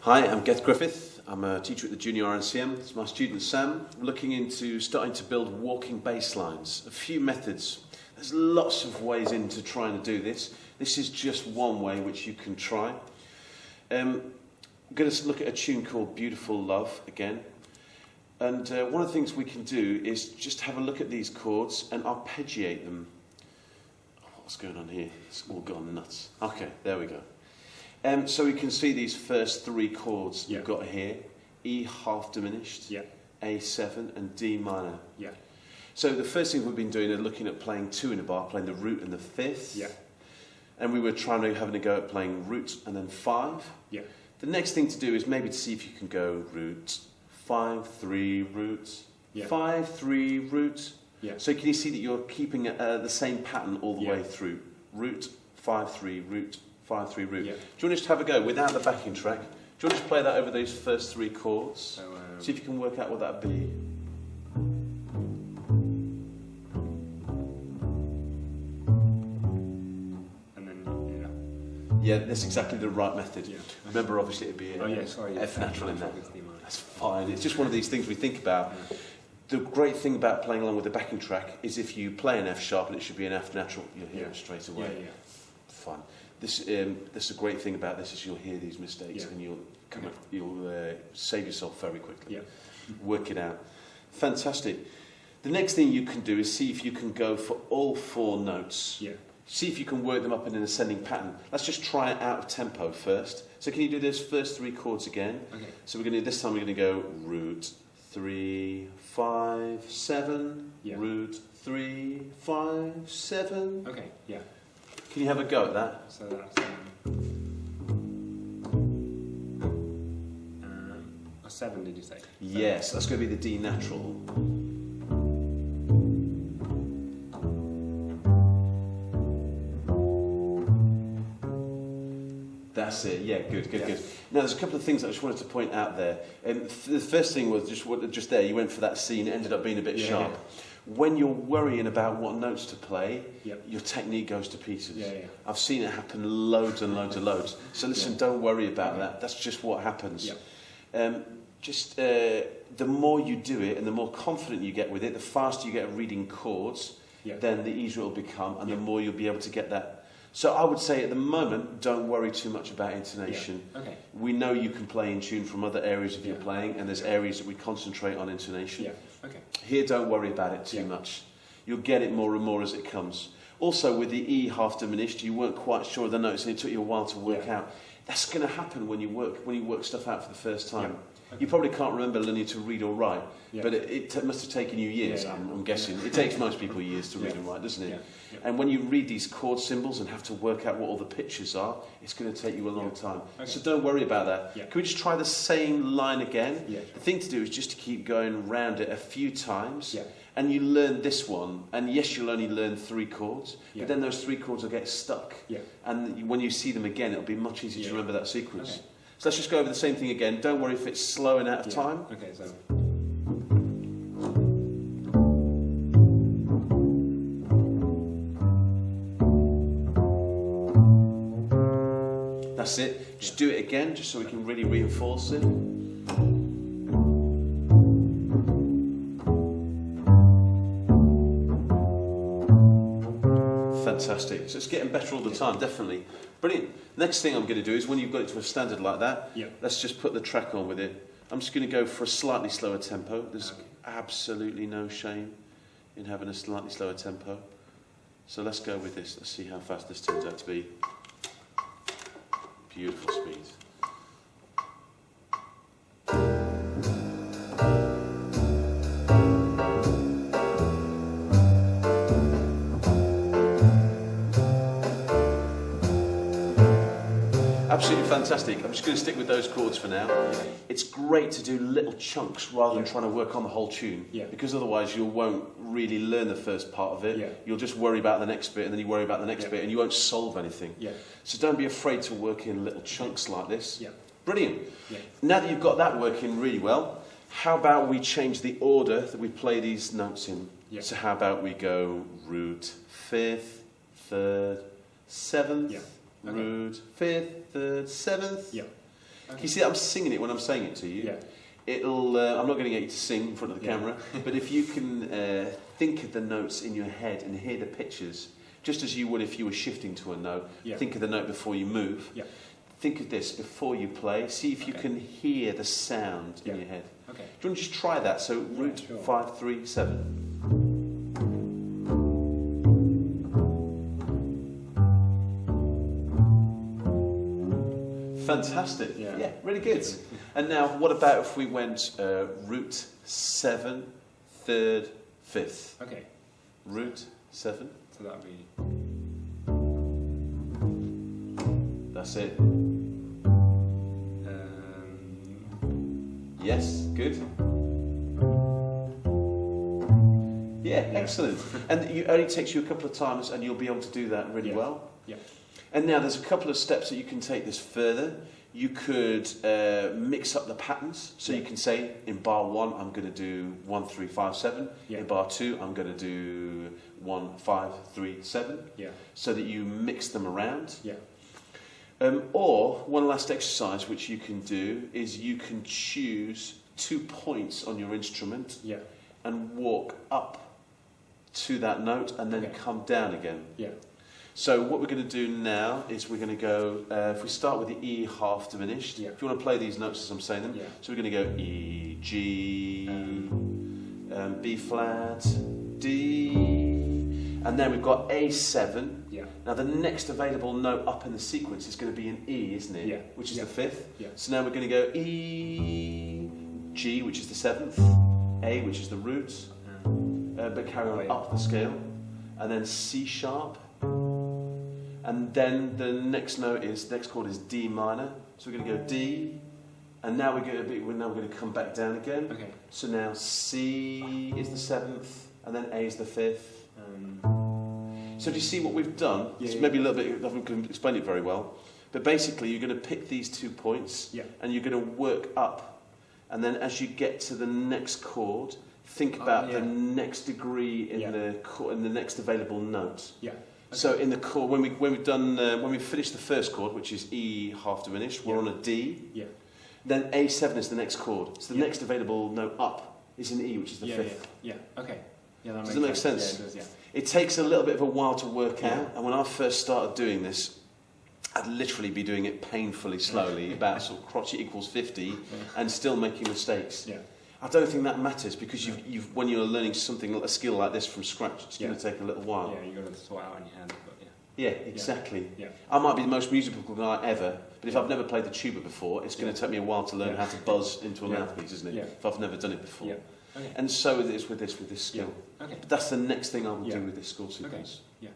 Hi, I'm Geth Griffith. I'm a teacher at the Junior RNCM. It's my student Sam, looking into starting to build walking bass lines. A few methods. There's lots of ways into trying to do this. This is just one way which you can try. I'm going to look at a tune called Beautiful Love again. And one of the things we can do is just have a look at these chords and arpeggiate them. Oh, what's going on here? It's all gone nuts. Okay, there we go. So we can see these first three chords you've got here. E half diminished, A7 and D minor. So the first thing we've been doing is looking at playing two in a bar, playing the root and the fifth. And we were having a go at playing root and then five. The next thing to do is maybe to see if you can go root, 5, 3, root, 5, 3, root. So can you see that you're keeping the same pattern all the way through? Root, 5, 3, root, 5, 3, root. Do you want to just have a go without the backing track? Do you want to just play that over those first three chords? So, see if you can work out what that'd be. And then, yeah, that's exactly the right method. Remember, obviously, it'd be F natural in that. That's fine. It's just one of these things we think about. The great thing about playing along with the backing track is if you play an F sharp and it should be an F natural, you'll hear it straight away. Fine. This is a great thing about this is you'll hear these mistakes and you'll save yourself very quickly. Work it out. Fantastic. The next thing you can do is see if you can go for all four notes. See if you can work them up in an ascending pattern. Let's just try it out of tempo first. So can you do those first three chords again? So we're going to this time we're going to go root 3, 5, 7. Root 3, 5, 7. Can you have a go at that? So that's a 7, did you say? Yes, that's going to be the D natural. That's it. Yeah, good. Now, there's a couple of things that I just wanted to point out there. The first thing was just there. You went for that C and it ended up being a bit sharp. When you're worrying about what notes to play, your technique goes to pieces. I've seen it happen loads and loads and loads. So listen, don't worry about that. That's just what happens. The more you do it and the more confident you get with it, the faster you get at reading chords, then the easier it will become and the more you'll be able to get that. So I would say at the moment, don't worry too much about intonation. We know you can play in tune from other areas of your playing, and there's areas that we concentrate on intonation. Here, don't worry about it too much. You'll get it more and more as it comes. Also, with the E half diminished, you weren't quite sure of the notes, and it took you a while to work out. That's going to happen when you work stuff out for the first time. You probably can't remember learning to read or write, but it must have taken you years, I'm guessing. It takes most people years to read and write, doesn't it? And when you read these chord symbols and have to work out what all the pitches are, it's going to take you a long time. So don't worry about that. Can we just try the same line again? The thing to do is just to keep going round it a few times, and you learn this one, and yes, you'll only learn 3 chords, but then those 3 chords will get stuck. And when you see them again, it'll be much easier to remember that sequence. So let's just go over the same thing again. Don't worry if it's slow and out of time. That's it. Just do it again, just so we can really reinforce it. Fantastic. So it's getting better all the time, definitely. Brilliant. Next thing I'm going to do is when you've got it to a standard like that, let's just put the track on with it. I'm just going to go for a slightly slower tempo. There's absolutely no shame in having a slightly slower tempo. So let's go with this. Let's see how fast this turns out to be. Beautiful speed. Absolutely fantastic. I'm just going to stick with those chords for now. It's great to do little chunks rather than trying to work on the whole tune, because otherwise you won't really learn the first part of it. You'll just worry about the next bit, and then you worry about the next bit, and you won't solve anything. So don't be afraid to work in little chunks like this. Brilliant. Now that you've got that working really well, how about we change the order that we play these notes in? So how about we go root, 5th, 3rd, 7th, root, 5th, 3rd, 7th. Can you see that I'm singing it when I'm saying it to you? Yeah. It'll. I'm not going to get you to sing in front of the Yeah. camera, but if you can think of the notes in your head and hear the pitches, just as you would if you were shifting to a note. Yeah. Think of the note before you move. Yeah. Think of this before you play. See if you can hear the sound in your head. Okay. Do you want to just try that? So root sure. 5, 3, 7. Fantastic. Yeah, really good. And now, what about if we went root 7, 3rd, 5th? Okay. Root 7. So that would be. That's it. Um, Yes, good. Yeah, excellent. And it only takes you a couple of times and you'll be able to do that really well. Yeah. And now there's a couple of steps that you can take this further. You could mix up the patterns. So you can say in bar 1, I'm going to do 1, 3, 5, 7. Yeah. In bar 2, I'm going to do 1, 5, 3, 7. Yeah. So that you mix them around. Yeah. Or one last exercise which you can do is you can choose 2 points on your instrument and walk up to that note and then come down again. Yeah. So what we're going to do now is we're going to go, if we start with the E half diminished, if you want to play these notes as I'm saying them, so we're going to go E, G, B flat, D, and then we've got A7. Now the next available note up in the sequence is going to be an E, isn't it? Which is the 5th. So now we're going to go E, G, which is the 7th, A, which is the root, but carry on up the scale, and then C sharp, and then the next chord is D minor. So we're going to go D, and now we're going to come back down again. Okay. So now C is the 7th, and then A is the 5th. So do you see what we've done? It's maybe a little bit, I haven't explained it very well, but basically you're going to pick these 2 points, and you're going to work up, and then as you get to the next chord, think about the next degree in the next available note. So in the chord, when we've finished the first chord, which is E half diminished, we're on a D. Then A7 is the next chord. So the next available note up is an E, which is the 5th. Okay. Does it make sense? Yeah, it does, It takes a little bit of a while to work out, and when I first started doing this, I'd literally be doing it painfully slowly, about sort of crotchet equals 50, and still making mistakes. I don't think that matters, because when you're learning something, a skill like this from scratch, it's going to take a little while. Yeah, you've got to sort out in your hand. But yeah, exactly. I might be the most musical guy ever, but if I've never played the tuba before, it's going to take me a while to learn how to buzz into a mouthpiece, isn't it? If I've never done it before. And so it is with this skill. But that's the next thing I will do with this score sequence. Yeah.